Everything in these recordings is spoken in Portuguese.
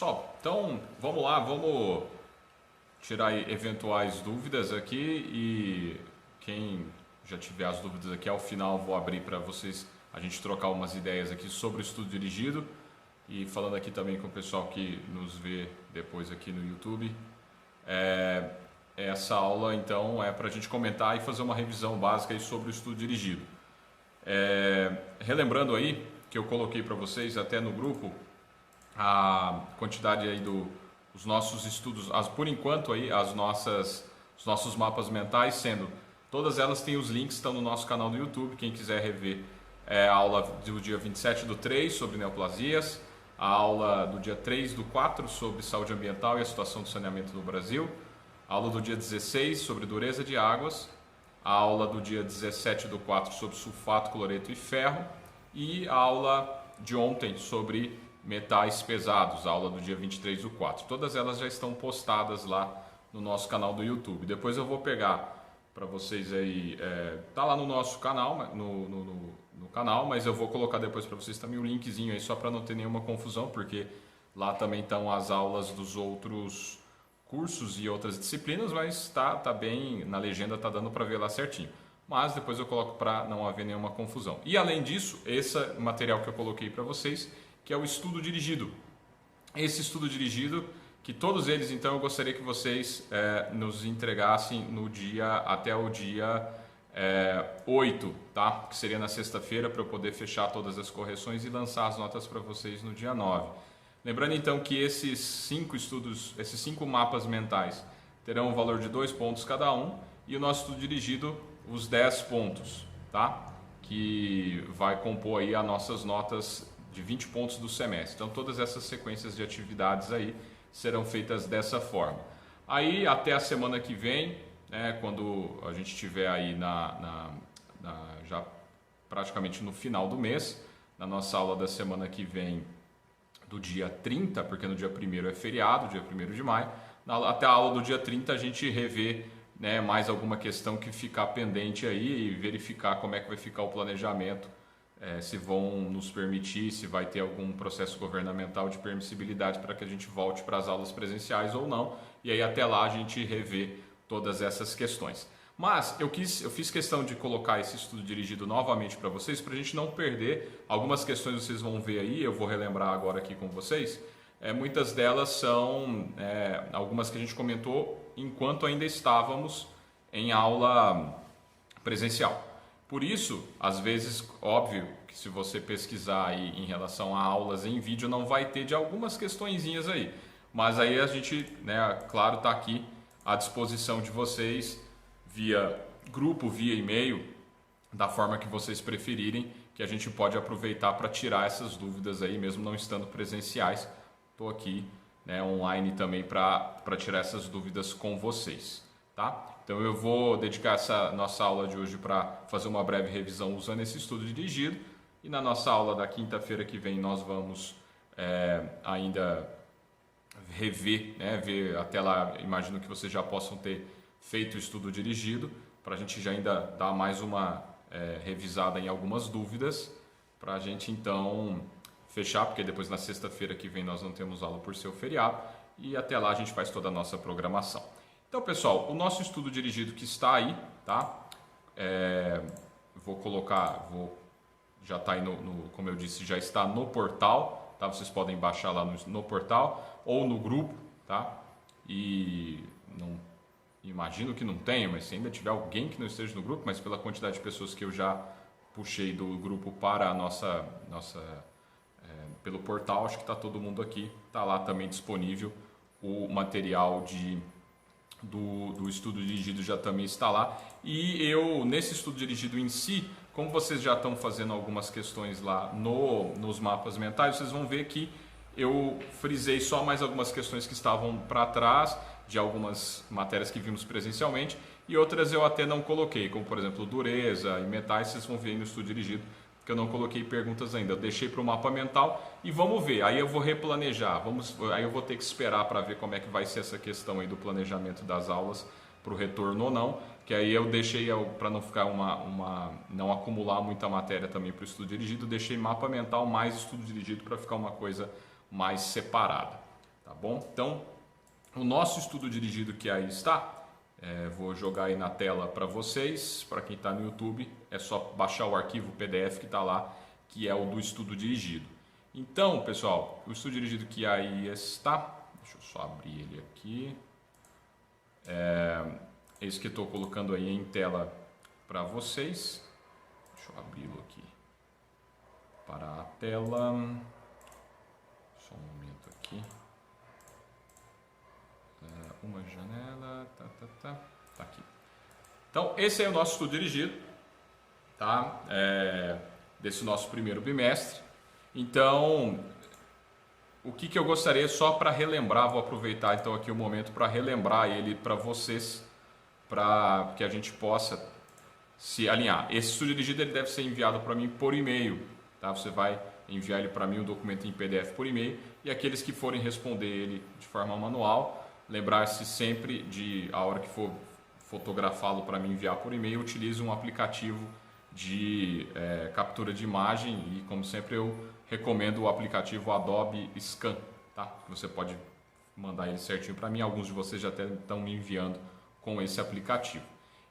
Pessoal, então vamos lá, vamos tirar aí eventuais dúvidas aqui e quem já tiver as dúvidas aqui ao final vou abrir para vocês a gente trocar umas ideias aqui sobre o estudo dirigido e falando aqui também com o pessoal que nos vê depois aqui no YouTube. Essa aula então é para a gente comentar e fazer uma revisão básica aí sobre o estudo dirigido. Relembrando aí que eu coloquei para vocês até no grupo a quantidade aí dos nossos estudos, por enquanto aí os nossos mapas mentais, sendo todas elas têm os links, estão no nosso canal do YouTube, quem quiser rever a aula do dia 27/3 sobre neoplasias, a aula do dia 3/4 sobre saúde ambiental e a situação do saneamento no Brasil, a aula do dia 16 sobre dureza de águas, a aula do dia 17/4 sobre sulfato, cloreto e ferro e a aula de ontem sobre metais pesados, a aula do dia 23/4. Todas elas já estão postadas lá no nosso canal do YouTube. Depois eu vou pegar para vocês aí, tá lá no nosso canal, no canal, mas eu vou colocar depois para vocês também o linkzinho aí só para não ter nenhuma confusão, porque lá também estão as aulas dos outros cursos e outras disciplinas, mas tá bem, na legenda tá dando para ver lá certinho. Mas depois eu coloco para não haver nenhuma confusão. E além disso, esse material que eu coloquei para vocês, que é o estudo dirigido. Esse estudo dirigido, que todos eles então eu gostaria que vocês nos entregassem até o dia 8, tá? Que seria na sexta-feira, para eu poder fechar todas as correções e lançar as notas para vocês no dia 9. Lembrando então que esses 5 estudos, esses 5 mapas mentais terão um valor de 2 pontos cada um e o nosso estudo dirigido os 10 pontos, tá? Que vai compor aí as nossas notas de 20 pontos do semestre. Então todas essas sequências de atividades aí serão feitas dessa forma. Aí até a semana que vem, né, quando a gente estiver aí já praticamente no final do mês, na nossa aula da semana que vem, do dia 30, porque no dia 1º é feriado, dia 1º de maio, até a aula do dia 30 a gente revê, né, mais alguma questão que ficar pendente aí e verificar como é que vai ficar o planejamento, se vão nos permitir, se vai ter algum processo governamental de permissibilidade para que a gente volte para as aulas presenciais ou não, e aí até lá a gente revê todas essas questões. Mas eu fiz questão de colocar esse estudo dirigido novamente para vocês, para a gente não perder algumas questões, vocês vão ver aí, eu vou relembrar agora aqui com vocês. Muitas delas são algumas que a gente comentou enquanto ainda estávamos em aula presencial. Por isso, às vezes, óbvio que se você pesquisar aí em relação a aulas em vídeo, não vai ter de algumas questõezinhas aí. Mas aí a gente, né, claro, está aqui à disposição de vocês via grupo, via e-mail, da forma que vocês preferirem, que a gente pode aproveitar para tirar essas dúvidas aí, mesmo não estando presenciais. Estou aqui, né, online também para tirar essas dúvidas com vocês, tá? Então eu vou dedicar essa nossa aula de hoje para fazer uma breve revisão usando esse estudo dirigido e na nossa aula da quinta-feira que vem nós vamos ainda rever, né, ver até lá, imagino que vocês já possam ter feito o estudo dirigido, para a gente já ainda dar mais uma revisada em algumas dúvidas, para a gente então fechar, porque depois na sexta-feira que vem nós não temos aula por ser o feriado e até lá a gente faz toda a nossa programação. Então, pessoal, o nosso estudo dirigido que está aí, tá? Já está aí como eu disse, já está no portal, tá? Vocês podem baixar lá no portal ou no grupo, tá? E não imagino que não tenha, mas se ainda tiver alguém que não esteja no grupo, mas pela quantidade de pessoas que eu já puxei do grupo para a pelo portal, acho que está todo mundo aqui, está lá também disponível o material do estudo dirigido já também está lá. E eu, nesse estudo dirigido em si, como vocês já estão fazendo algumas questões lá nos mapas mentais, vocês vão ver que eu frisei só mais algumas questões que estavam para trás de algumas matérias que vimos presencialmente e outras eu até não coloquei, como por exemplo dureza e metais, vocês vão ver aí no estudo dirigido que eu não coloquei perguntas ainda, eu deixei para o mapa mental e vamos ver, aí eu vou replanejar, aí eu vou ter que esperar para ver como é que vai ser essa questão aí do planejamento das aulas para o retorno ou não, que aí eu deixei, para não ficar não acumular muita matéria também para o estudo dirigido, deixei mapa mental mais estudo dirigido para ficar uma coisa mais separada. bom? Então, o nosso estudo dirigido que aí está, vou jogar aí na tela para vocês, para quem está no YouTube, é só baixar o arquivo PDF que está lá, que é o do estudo dirigido. Então, pessoal, o estudo dirigido que aí está, deixa eu só abrir ele aqui, esse que estou colocando aí em tela para vocês. Deixa eu abri-lo aqui para a tela, só um momento aqui. Uma janela, tá aqui. Então, esse é o nosso estudo dirigido, tá? Desse nosso primeiro bimestre. Então, o que eu gostaria só para relembrar, vou aproveitar então aqui o momento para relembrar ele para vocês, para que a gente possa se alinhar. Esse estudo dirigido ele deve ser enviado para mim por e-mail, tá? Você vai enviar ele para mim, o documento em PDF por e-mail, e aqueles que forem responder ele de forma manual, lembrar-se sempre de, a hora que for fotografá-lo para me enviar por e-mail, utilize um aplicativo de captura de imagem e, como sempre, eu recomendo o aplicativo Adobe Scan, tá? Você pode mandar ele certinho para mim, alguns de vocês já até estão me enviando com esse aplicativo.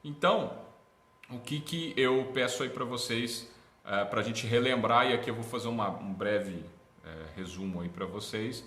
Então, o que eu peço aí para vocês, para a gente relembrar, e aqui eu vou fazer um breve resumo aí para vocês,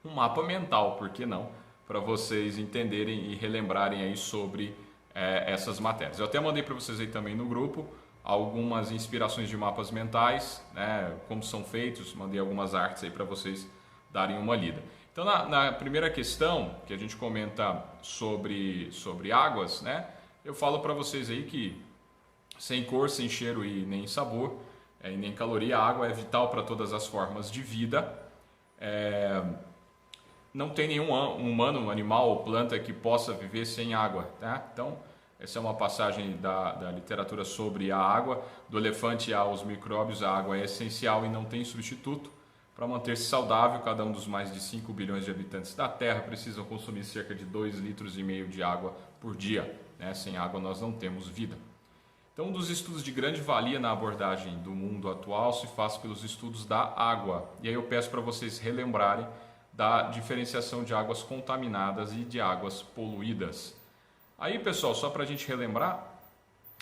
um mapa mental, por que não? Para vocês entenderem e relembrarem aí sobre essas matérias. Eu até mandei para vocês aí também no grupo algumas inspirações de mapas mentais, né, como são feitos, mandei algumas artes aí para vocês darem uma lida. Então, na primeira questão, que a gente comenta sobre águas, né, eu falo para vocês aí que sem cor, sem cheiro e nem sabor, e nem caloria, a água é vital para todas as formas de vida. Não tem nenhum humano, animal ou planta que possa viver sem água, tá? Então, essa é uma passagem da literatura sobre a água. Do elefante aos micróbios, a água é essencial e não tem substituto. Para manter-se saudável, cada um dos mais de 5 bilhões de habitantes da Terra precisam consumir cerca de 2,5 litros de água por dia, né? Sem água nós não temos vida. Então, um dos estudos de grande valia na abordagem do mundo atual se faz pelos estudos da água. E aí eu peço para vocês relembrarem da diferenciação de águas contaminadas e de águas poluídas. Aí, pessoal, só para a gente relembrar,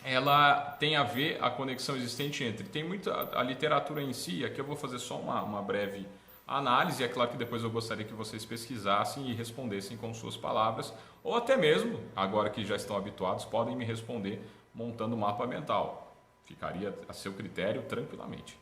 ela tem a ver a conexão existente entre... Tem muita a literatura em si, aqui eu vou fazer só uma breve análise, é claro que depois eu gostaria que vocês pesquisassem e respondessem com suas palavras, ou até mesmo, agora que já estão habituados, podem me responder montando um mapa mental. Ficaria a seu critério tranquilamente.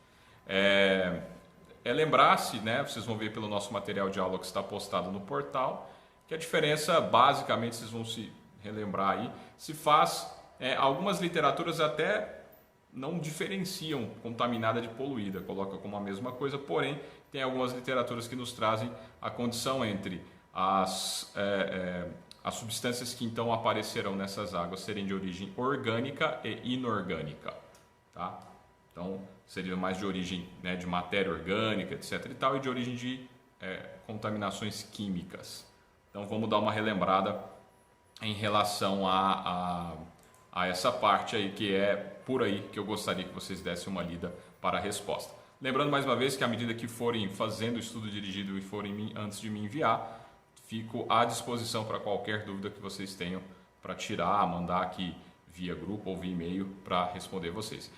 Lembrar-se, né, vocês vão ver pelo nosso material de aula que está postado no portal, que a diferença, basicamente, vocês vão se relembrar aí, se faz, algumas literaturas até não diferenciam contaminada de poluída, coloca como a mesma coisa, porém, tem algumas literaturas que nos trazem a condição entre as substâncias que então aparecerão nessas águas serem de origem orgânica e inorgânica, tá? Então, seria mais de origem, né, de matéria orgânica, etc. e tal, e de origem de contaminações químicas. Então, vamos dar uma relembrada em relação a essa parte aí, que é por aí que eu gostaria que vocês dessem uma lida para a resposta. Lembrando mais uma vez que à medida que forem fazendo o estudo dirigido e forem antes de me enviar, fico à disposição para qualquer dúvida que vocês tenham para tirar, mandar aqui via grupo ou via e-mail para responder vocês.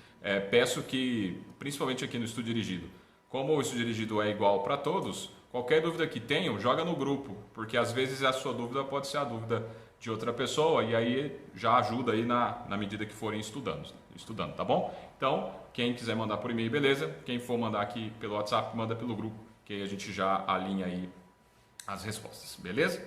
Peço que, principalmente aqui no estudo dirigido, como o estudo dirigido é igual para todos, qualquer dúvida que tenham, joga no grupo, porque às vezes a sua dúvida pode ser a dúvida de outra pessoa e aí já ajuda aí na medida que forem estudando, tá bom? Então, quem quiser mandar por e-mail, beleza. Quem for mandar aqui pelo WhatsApp, manda pelo grupo, que aí a gente já alinha aí as respostas, beleza?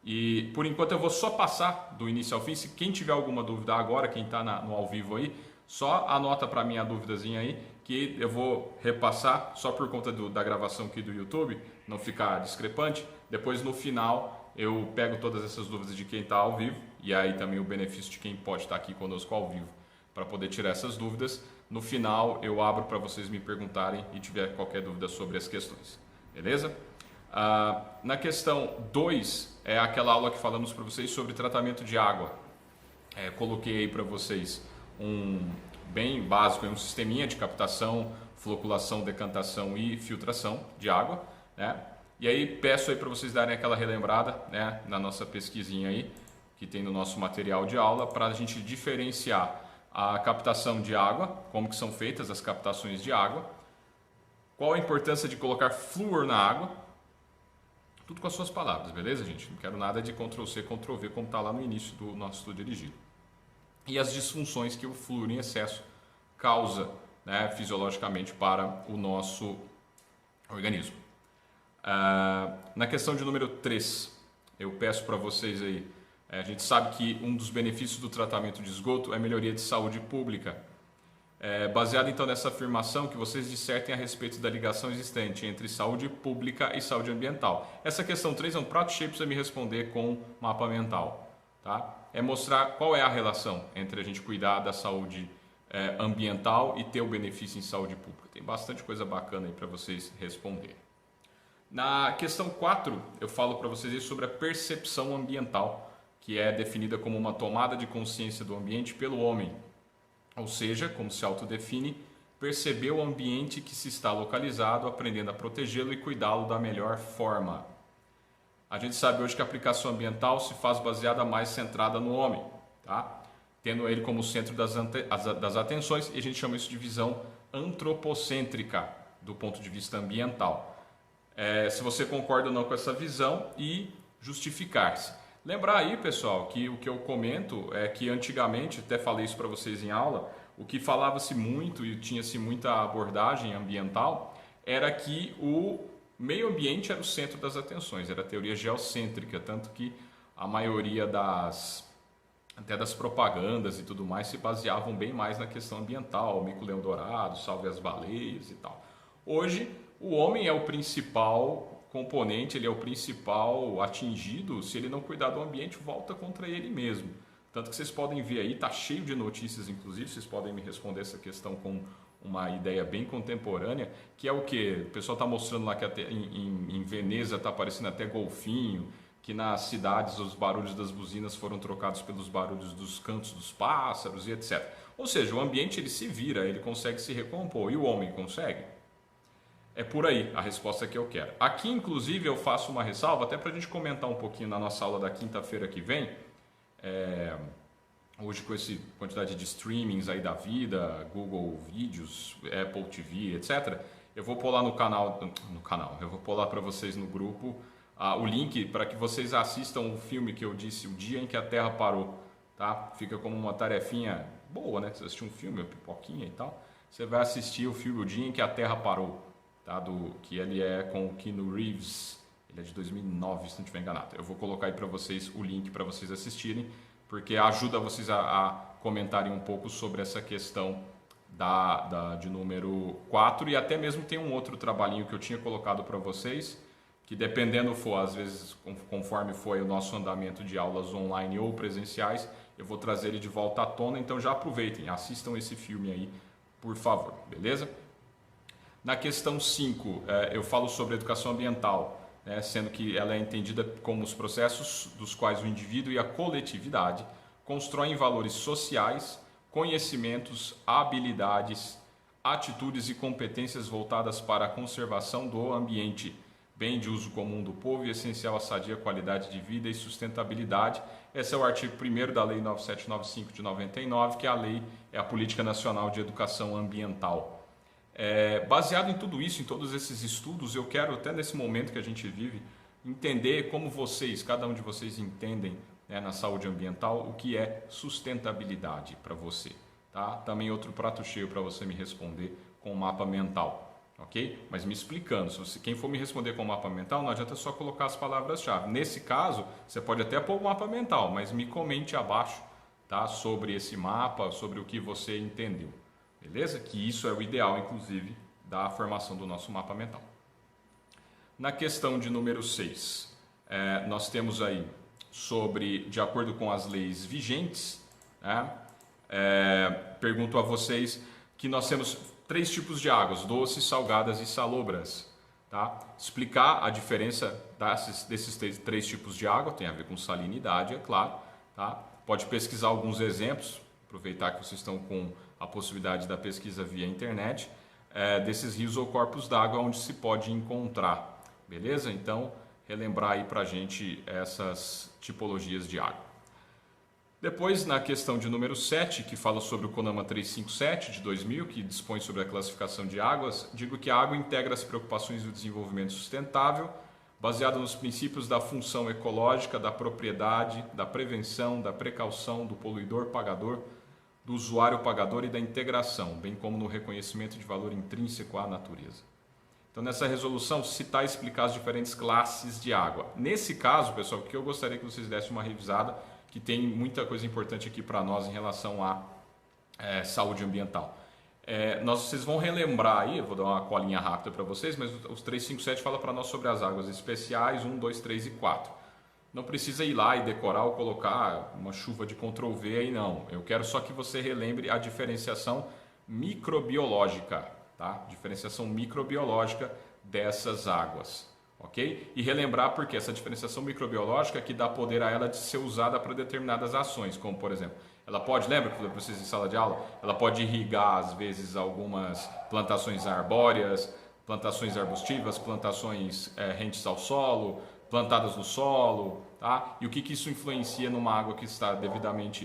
E por enquanto eu vou só passar do início ao fim. Se quem tiver alguma dúvida agora, quem está no ao vivo aí, só anota para mim a duvidazinha aí, que eu vou repassar só por conta da gravação aqui do YouTube, não ficar discrepante. Depois no final eu pego todas essas dúvidas de quem está ao vivo e aí também o benefício de quem pode estar aqui conosco ao vivo para poder tirar essas dúvidas. No final eu abro para vocês me perguntarem e tiver qualquer dúvida sobre as questões, beleza? Na questão 2 é aquela aula que falamos para vocês sobre tratamento de água. Coloquei aí para vocês um bem básico, um sisteminha de captação, floculação, decantação e filtração de água, né? E aí peço aí para vocês darem aquela relembrada, né, na nossa pesquisinha aí, que tem no nosso material de aula, para a gente diferenciar a captação de água, como que são feitas as captações de água, qual a importância de colocar flúor na água, tudo com as suas palavras, beleza, gente? Não quero nada de Ctrl+C, Ctrl+V, como está lá no início do nosso estudo dirigido. E as disfunções que o flúor em excesso causa, né, fisiologicamente para o nosso organismo. Na questão de número 3, eu peço para vocês aí, a gente sabe que um dos benefícios do tratamento de esgoto é a melhoria de saúde pública. Baseado então nessa afirmação, que vocês dissertem a respeito da ligação existente entre saúde pública e saúde ambiental. Essa questão 3 é um prato cheio para você me responder com mapa mental. Tá? É mostrar qual é a relação entre a gente cuidar da saúde ambiental e ter o benefício em saúde pública. Tem bastante coisa bacana aí para vocês responderem. Na questão 4, eu falo para vocês sobre a percepção ambiental, que é definida como uma tomada de consciência do ambiente pelo homem. Ou seja, como se autodefine, perceber o ambiente que se está localizado, aprendendo a protegê-lo e cuidá-lo da melhor forma. A gente sabe hoje que a aplicação ambiental se faz baseada mais centrada no homem, tá? Tendo ele como centro das atenções, e a gente chama isso de visão antropocêntrica do ponto de vista ambiental. Se você concorda ou não com essa visão e justificar-se. Lembrar aí, pessoal, que o que eu comento é que antigamente, até falei isso para vocês em aula, o que falava-se muito e tinha-se muita abordagem ambiental era que o meio ambiente era o centro das atenções, era a teoria geocêntrica, tanto que a maioria até das propagandas e tudo mais se baseavam bem mais na questão ambiental, mico-leão dourado, salve as baleias e tal. Hoje, o homem é o principal componente, ele é o principal atingido. Se ele não cuidar do ambiente, volta contra ele mesmo. Tanto que vocês podem ver aí, está cheio de notícias, inclusive, vocês podem me responder essa questão com uma ideia bem contemporânea, que é o que? O pessoal está mostrando lá que até em Veneza está aparecendo até golfinho, que nas cidades os barulhos das buzinas foram trocados pelos barulhos dos cantos dos pássaros e etc. Ou seja, o ambiente ele se vira, ele consegue se recompor, e o homem consegue? É por aí a resposta que eu quero. Aqui, inclusive, eu faço uma ressalva, até para a gente comentar um pouquinho na nossa aula da quinta-feira que vem. Hoje, com essa quantidade de streamings aí da vida, Google Vídeos, Apple TV, etc., eu vou pôr lá no canal, eu vou pôr lá para vocês no grupo o link para que vocês assistam o filme que eu disse, O Dia em que a Terra Parou. Tá? Fica como uma tarefinha boa, né? Você assistir um filme, uma pipoquinha e tal. Você vai assistir o filme O Dia em que a Terra Parou. Tá, que ele é com o Keanu Reeves, ele é de 2009, se não estiver enganado. Eu vou colocar aí para vocês o link para vocês assistirem, porque ajuda vocês a comentarem um pouco sobre essa questão de número 4, e até mesmo tem um outro trabalhinho que eu tinha colocado para vocês, que dependendo for, às vezes, conforme foi o nosso andamento de aulas online ou presenciais, eu vou trazer ele de volta à tona, então já aproveitem, assistam esse filme aí, por favor, beleza? Na questão 5, eu falo sobre educação ambiental, né, sendo que ela é entendida como os processos dos quais o indivíduo e a coletividade constroem valores sociais, conhecimentos, habilidades, atitudes e competências voltadas para a conservação do ambiente, bem de uso comum do povo e essencial à sadia qualidade de vida e sustentabilidade. Esse é o artigo 1º da Lei 9795 de 99, que é a Política Nacional de Educação Ambiental. Baseado em tudo isso, em todos esses estudos, eu quero, até nesse momento que a gente vive, entender como cada um de vocês entendem, né, na saúde ambiental, o que é sustentabilidade para você. Tá? Também outro prato cheio para você me responder com o mapa mental, ok? Mas me explicando, quem for me responder com o mapa mental, não adianta só colocar as palavras-chave. Nesse caso, você pode até pôr o mapa mental, mas me comente abaixo, tá, sobre esse mapa, sobre o que você entendeu. Beleza? Que isso é o ideal, inclusive, da formação do nosso mapa mental. Na questão de número 6, nós temos aí de acordo com as leis vigentes, né, pergunto a vocês que nós temos 3 tipos de águas, doces, salgadas e salobras. Tá? Explicar a diferença desses 3 tipos de água, tem a ver com salinidade, é claro. Tá? Pode pesquisar alguns exemplos, aproveitar que vocês estão com a possibilidade da pesquisa via internet, desses rios ou corpos d'água onde se pode encontrar. beleza? Então, relembrar aí para a gente essas tipologias de água. Depois, na questão de número 7, que fala sobre o CONAMA 357 de 2000, que dispõe sobre a classificação de águas, digo que a água integra as preocupações do desenvolvimento sustentável, baseado nos princípios da função ecológica, da propriedade, da prevenção, da precaução, do poluidor-pagador, do usuário-pagador e da integração, bem como no reconhecimento de valor intrínseco à natureza. Então, nessa resolução, citar e explicar as diferentes classes de água. Nesse caso, pessoal, que eu gostaria que vocês dessem uma revisada, que tem muita coisa importante aqui para nós em relação à saúde ambiental. Vocês vão relembrar aí, eu vou dar uma colinha rápida para vocês, mas os 357 fala para nós sobre as águas especiais 1, 2, 3 e 4. Não precisa ir lá e decorar ou colocar uma chuva de Ctrl+V aí não. Eu quero só que você relembre a diferenciação microbiológica, tá? Diferenciação microbiológica dessas águas, ok? E relembrar porque essa diferenciação microbiológica que dá poder a ela de ser usada para determinadas ações, como por exemplo, ela pode, lembra que eu preciso em sala de aula? Ela pode irrigar às vezes algumas plantações arbóreas, plantações arbustivas, plantações rentes ao solo, plantadas no solo, tá? E o que isso influencia numa água que está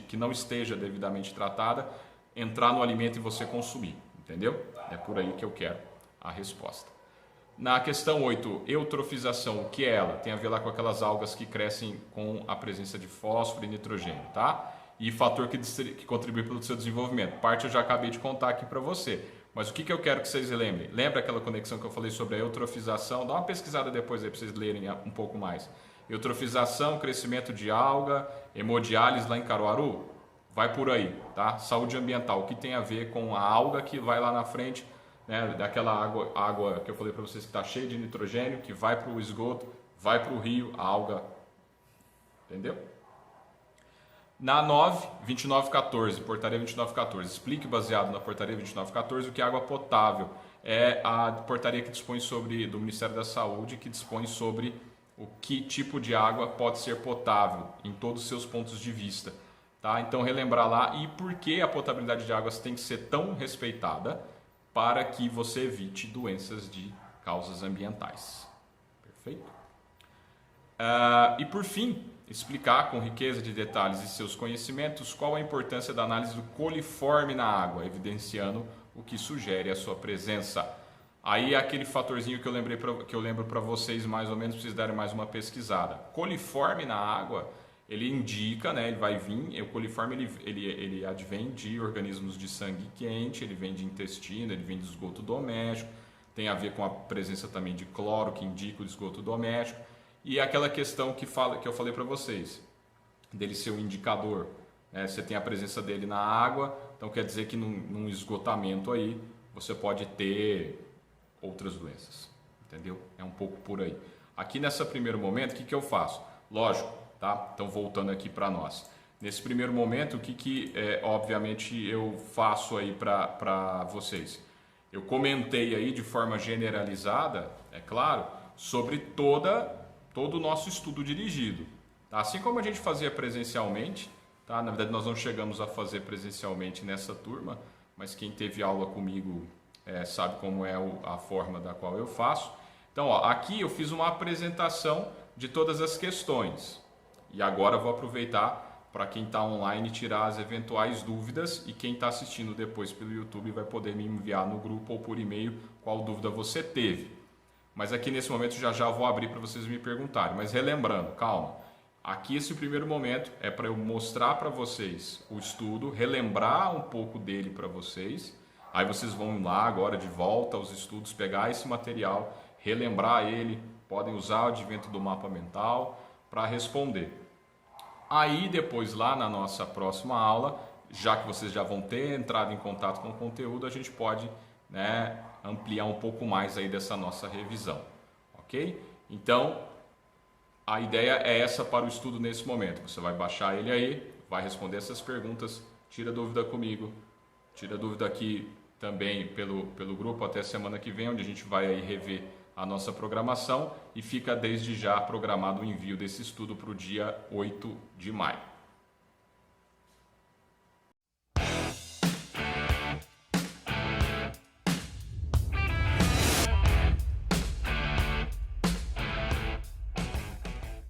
que não esteja devidamente tratada, entrar no alimento e você consumir, entendeu? É por aí que eu quero a resposta. Na questão 8, eutrofização, o que é ela? Tem a ver lá com aquelas algas que crescem com a presença de fósforo e nitrogênio, tá? E fator que contribui para o seu desenvolvimento. Parte eu já acabei de contar aqui para você. Mas o que eu quero que vocês lembrem? Lembra aquela conexão que eu falei sobre a eutrofização? Dá uma pesquisada depois aí para vocês lerem um pouco mais. Eutrofização, crescimento de alga, hemodiálise lá em Caruaru? Vai por aí, tá? Saúde ambiental, o que tem a ver com a alga que vai lá na frente, né, daquela água que eu falei para vocês que está cheia de nitrogênio, que vai para o esgoto, vai para o rio, a alga, entendeu? Na 9, 2914, portaria 2914, explique baseado na portaria 2914 o que é água potável. É a portaria que dispõe do Ministério da Saúde, que dispõe sobre o que tipo de água pode ser potável, em todos os seus pontos de vista. Tá? Então, relembrar lá e por que a potabilidade de águas tem que ser tão respeitada para que você evite doenças de causas ambientais. Perfeito? E por fim, explicar com riqueza de detalhes e seus conhecimentos qual a importância da análise do coliforme na água, evidenciando o que sugere a sua presença. Aí aquele fatorzinho que eu lembro para vocês mais ou menos, vocês darem mais uma pesquisada. Coliforme na água, ele indica, né, ele vai vir, o coliforme ele advém de organismos de sangue quente, ele vem de intestino, ele vem de esgoto doméstico, tem a ver com a presença também de cloro, que indica o esgoto doméstico, e aquela questão que eu falei para vocês, dele ser um indicador, né, você tem a presença dele na água, então quer dizer que num esgotamento aí, você pode ter outras doenças, entendeu? É um pouco por aí. Aqui nesse primeiro momento, o que eu faço? Lógico, tá? Então voltando aqui para nós. Nesse primeiro momento, o que obviamente eu faço aí para vocês? Eu comentei aí de forma generalizada, é claro, sobre todo o nosso estudo dirigido. Tá? Assim como a gente fazia presencialmente, tá? Na verdade nós não chegamos a fazer presencialmente nessa turma, mas quem teve aula comigo sabe como é a forma da qual eu faço. Então, ó, aqui eu fiz uma apresentação de todas as questões. E agora eu vou aproveitar para quem está online tirar as eventuais dúvidas e quem está assistindo depois pelo YouTube vai poder me enviar no grupo ou por e-mail qual dúvida você teve. Mas aqui nesse momento já vou abrir para vocês me perguntarem. Mas relembrando, calma. Aqui esse primeiro momento é para eu mostrar para vocês o estudo, relembrar um pouco dele para vocês. Aí vocês vão lá agora de volta aos estudos, pegar esse material, relembrar ele, podem usar o advento do mapa mental para responder. Aí depois lá na nossa próxima aula, já que vocês já vão ter entrado em contato com o conteúdo, a gente pode, né, ampliar um pouco mais aí dessa nossa revisão, ok? Então, a ideia é essa para o estudo nesse momento. Você vai baixar ele aí, vai responder essas perguntas, tira dúvida comigo, tira dúvida aqui também pelo grupo até semana que vem, onde a gente vai aí rever a nossa programação e fica desde já programado o envio desse estudo para o dia 8 de maio.